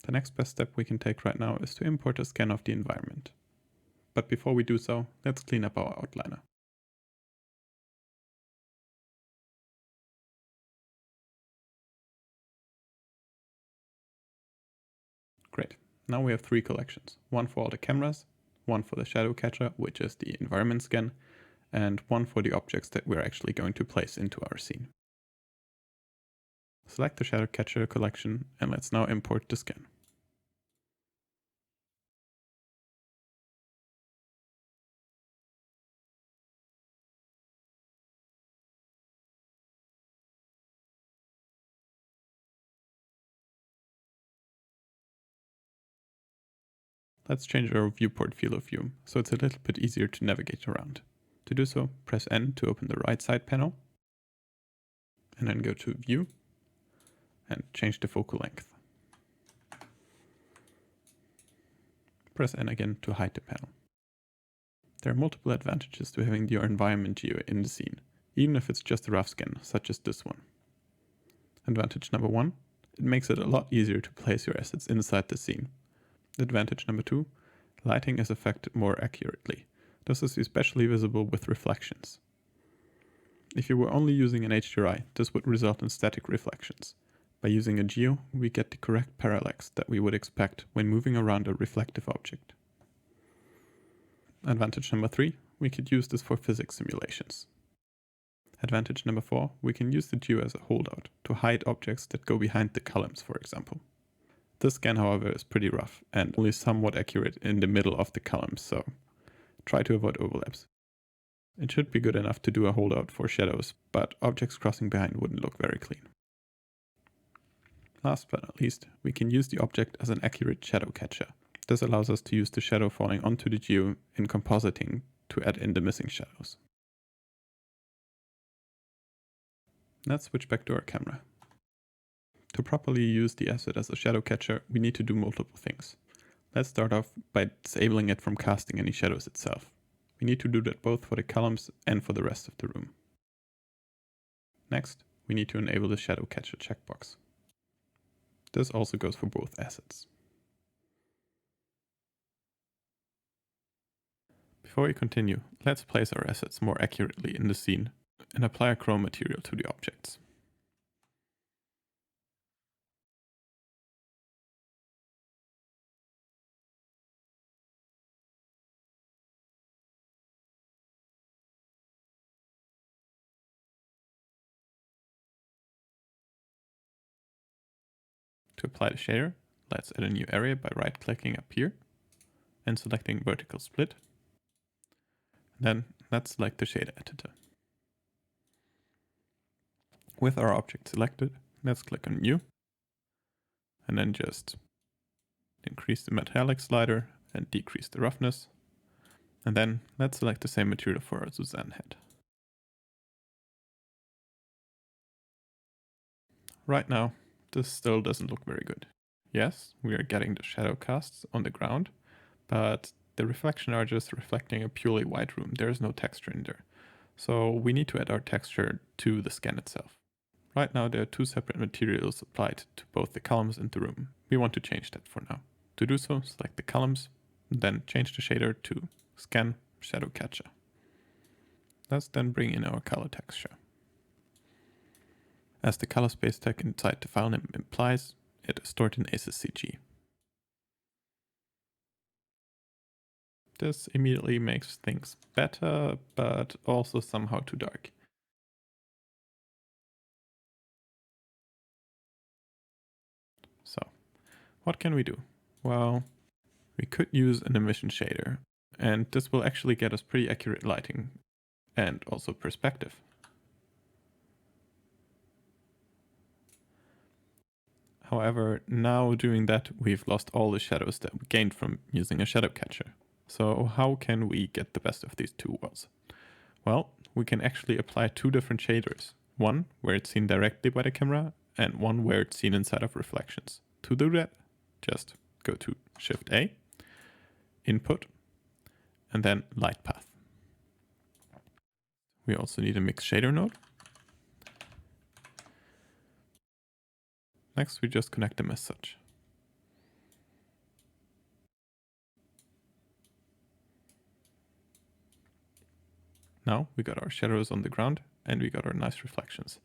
The next best step we can take right now is to import a scan of the environment. But before we do so, let's clean up our outliner. Great. Now we have 3 collections. One for all the cameras, one for the shadow catcher, which is the environment scan, and one for the objects that we're actually going to place into our scene. Select the shadow catcher collection and let's now import the scan. Let's change our viewport field of view so it's a little bit easier to navigate around. To do so, press N to open the right side panel, and then go to View and change the focal length. Press N again to hide the panel. There are multiple advantages to having your environment geo in the scene, even if it's just a rough scan, such as this one. Advantage number 1, it makes it a lot easier to place your assets inside the scene. Advantage number 2, lighting is affected more accurately. This is especially visible with reflections. If you were only using an HDRI, this would result in static reflections. By using a geo, we get the correct parallax that we would expect when moving around a reflective object. Advantage number 3, we could use this for physics simulations. Advantage number 4, we can use the geo as a holdout to hide objects that go behind the columns, for example. This scan, however, is pretty rough and only somewhat accurate in the middle of the columns, so try to avoid overlaps. It should be good enough to do a holdout for shadows, but objects crossing behind wouldn't look very clean. Last but not least, we can use the object as an accurate shadow catcher. This allows us to use the shadow falling onto the geo in compositing to add in the missing shadows. Let's switch back to our camera. To properly use the asset as a shadow catcher, we need to do multiple things. Let's start off by disabling it from casting any shadows itself. We need to do that both for the columns and for the rest of the room. Next, we need to enable the shadow catcher checkbox. This also goes for both assets. Before we continue, let's place our assets more accurately in the scene and apply a chrome material to the objects. To apply the shader, let's add a new area by right-clicking up here and selecting vertical split. Then let's select the shader editor. With our object selected, let's click on New and then just increase the metallic slider and decrease the roughness. And then let's select the same material for our Suzanne head. Right now, this still doesn't look very good. Yes, we are getting the shadow casts on the ground, but the reflection are just reflecting a purely white room. There is no texture in there. So we need to add our texture to the scan itself. Right now there are 2 separate materials applied to both the columns and the room. We want to change that for now. To do so, select the columns, then change the shader to Scan Shadow Catcher. Let's then bring in our color texture. As the color space tag inside the file name implies, it is stored in ACCG. This immediately makes things better, but also somehow too dark. So, what can we do? Well, we could use an emission shader, and this will actually get us pretty accurate lighting and also perspective. However, now doing that, we've lost all the shadows that we gained from using a shadow catcher. So how can we get the best of these two worlds? Well, we can actually apply 2 different shaders. One where it's seen directly by the camera, and one where it's seen inside of reflections. To do that, just go to Shift A, Input, and then Light Path. We also need a mix shader node. Next, we just connect them as such. now we got our shadows on the ground and we got our nice reflections.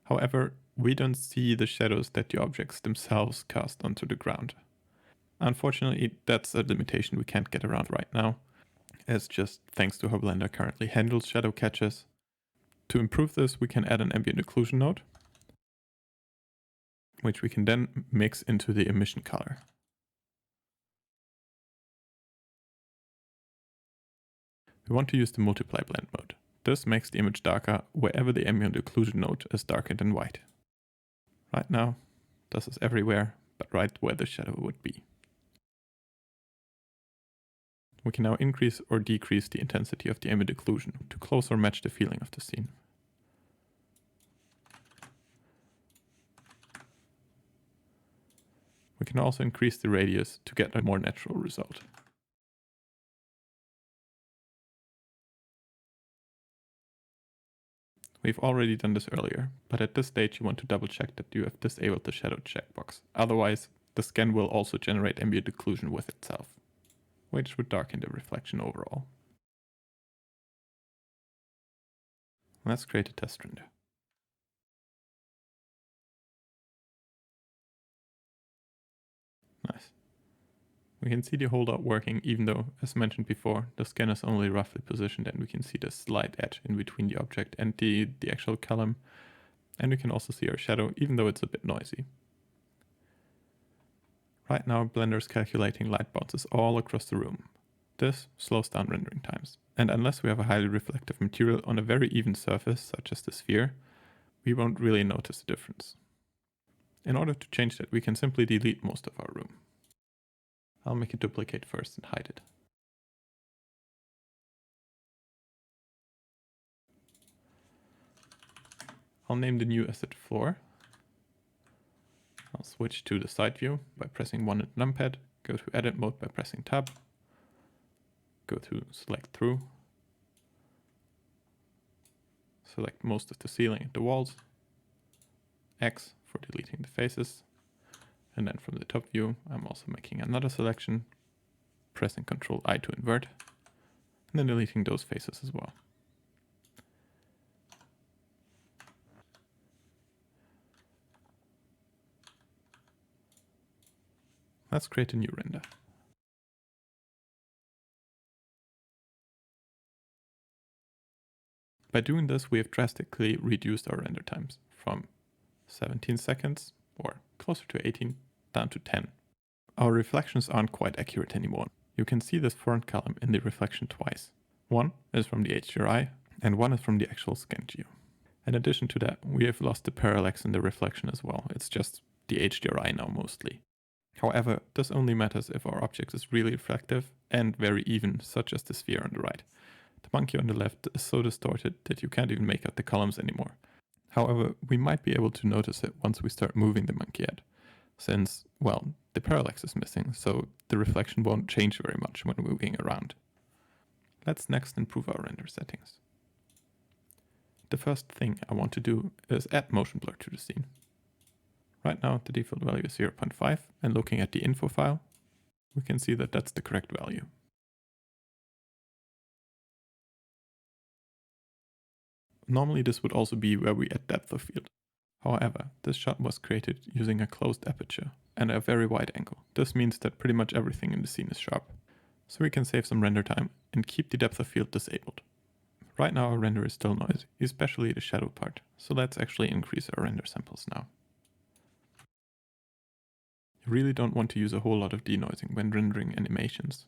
However, we don't see the shadows that the objects themselves cast onto the ground. Unfortunately, that's a limitation we can't get around right now, as just thanks to how Blender currently handles shadow catches. To improve this, we can add an ambient occlusion node, which we can then mix into the emission color. We want to use the multiply blend mode. This makes the image darker wherever the ambient occlusion node is darker than white. Right now, this is everywhere, but right where the shadow would be. We can now increase or decrease the intensity of the ambient occlusion to closer match the feeling of the scene. We can also increase the radius to get a more natural result. We've already done this earlier, but at this stage you want to double check that you have disabled the shadow checkbox. Otherwise, the scan will also generate ambient occlusion with itself, which would darken the reflection overall. Let's create a test render. Nice. We can see the holdout working, even though, as mentioned before, the scan is only roughly positioned and we can see the slight edge in between the object and the actual column. And we can also see our shadow, even though it's a bit noisy. Right now, Blender is calculating light bounces all across the room. This slows down rendering times. And unless we have a highly reflective material on a very even surface, such as the sphere, we won't really notice the difference. In order to change that, we can simply delete most of our room. I'll make a duplicate first and hide it. I'll name the new asset floor. I'll switch to the side view by pressing 1 at numpad, go to edit mode by pressing tab, go to select through, select most of the ceiling and the walls, X for deleting the faces, and then from the top view I'm also making another selection, pressing Ctrl I to invert, and then deleting those faces as well. Let's create a new render. By doing this, we have drastically reduced our render times from 17 seconds, or closer to 18, down to 10. Our reflections aren't quite accurate anymore. You can see this front column in the reflection twice. One is from the HDRI, and one is from the actual scan geo. In addition to that, we have lost the parallax in the reflection as well. It's just the HDRI now mostly. However, this only matters if our object is really reflective and very even, such as the sphere on the right. The monkey on the left is so distorted that you can't even make out the columns anymore. However, we might be able to notice it once we start moving the monkey head, since, well, the parallax is missing, so the reflection won't change very much when moving around. Let's next improve our render settings. The first thing I want to do is add motion blur to the scene. Right now the default value is 0.5, and looking at the info file, we can see that that's the correct value. Normally this would also be where we add depth of field. However, this shot was created using a closed aperture and a very wide angle. This means that pretty much everything in the scene is sharp. So we can save some render time and keep the depth of field disabled. Right now our render is still noisy, especially the shadow part, so let's actually increase our render samples now. You really don't want to use a whole lot of denoising when rendering animations.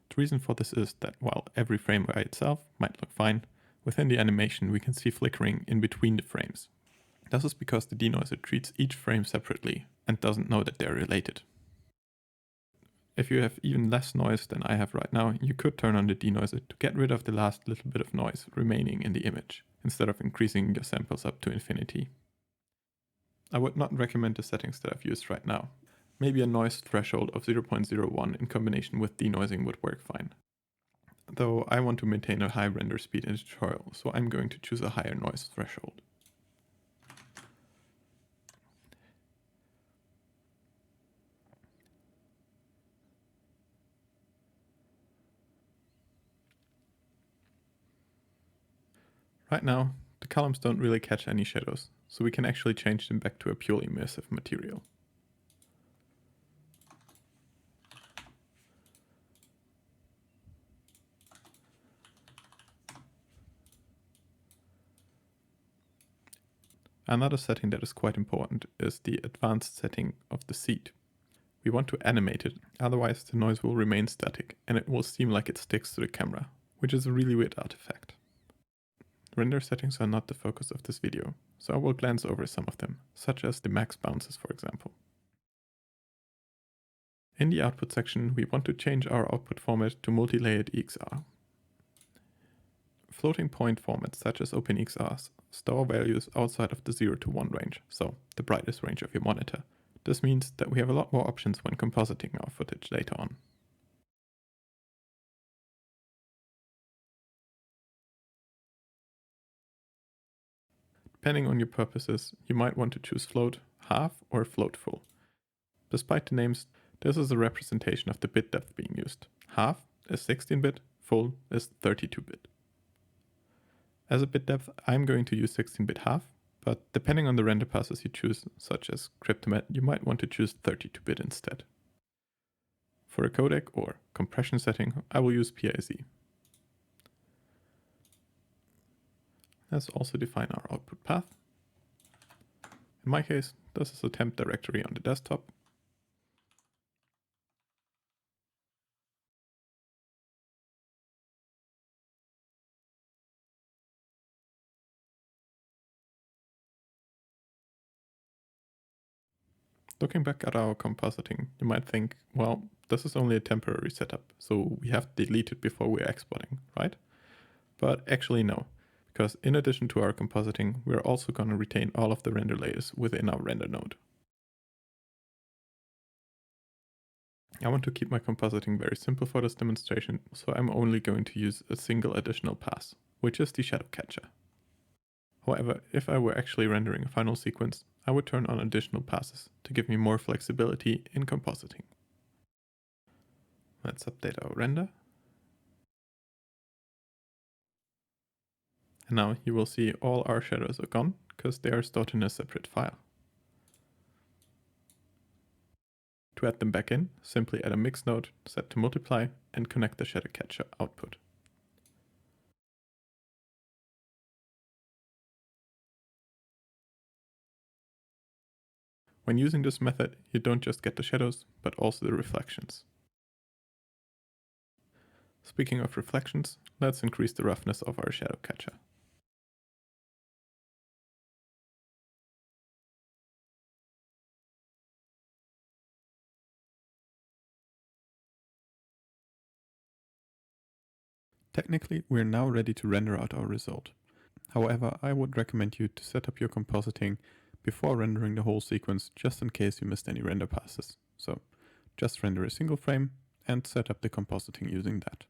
The reason for this is that while every frame by itself might look fine, within the animation we can see flickering in between the frames. This is because the denoiser treats each frame separately and doesn't know that they're related. If you have even less noise than I have right now, you could turn on the denoiser to get rid of the last little bit of noise remaining in the image, instead of increasing your samples up to infinity. I would not recommend the settings that I've used right now. Maybe a noise threshold of 0.01 in combination with denoising would work fine. Though I want to maintain a high render speed in the tutorial, so I'm going to choose a higher noise threshold. Right now, the columns don't really catch any shadows, so we can actually change them back to a purely emissive material. Another setting that is quite important is the advanced setting of the seed. We want to animate it, otherwise the noise will remain static and it will seem like it sticks to the camera, which is a really weird artifact. Render settings are not the focus of this video, so I will glance over some of them, such as the max bounces for example. In the output section, we want to change our output format to multi-layered EXR. Floating point formats such as OpenEXRs store values outside of the 0 to 1 range, so the brightest range of your monitor. This means that we have a lot more options when compositing our footage later on. Depending on your purposes, you might want to choose float half or float full. Despite the names, this is a representation of the bit depth being used. Half is 16-bit, full is 32-bit. As a bit depth, I'm going to use 16-bit half, but depending on the render passes you choose, such as Cryptomatte, you might want to choose 32-bit instead. For a codec or compression setting, I will use PIZ. Let's also define our output path. In my case, this is a temp directory on the desktop. Looking back at our compositing, you might think, well, this is only a temporary setup, so we have to delete it before we're exporting, right? But actually no, because in addition to our compositing, we're also going to retain all of the render layers within our render node. I want to keep my compositing very simple for this demonstration, so I'm only going to use a single additional pass, which is the shadow catcher. However, if I were actually rendering a final sequence, I would turn on additional passes to give me more flexibility in compositing. Let's update our render. And now you will see all our shadows are gone because they are stored in a separate file. To add them back in, simply add a mix node, set to multiply, and connect the shadow catcher output. When using this method, you don't just get the shadows, but also the reflections. Speaking of reflections, let's increase the roughness of our shadow catcher. Technically, we're now ready to render out our result. However, I would recommend you to set up your compositing before rendering the whole sequence, just in case you missed any render passes. So just render a single frame and set up the compositing using that.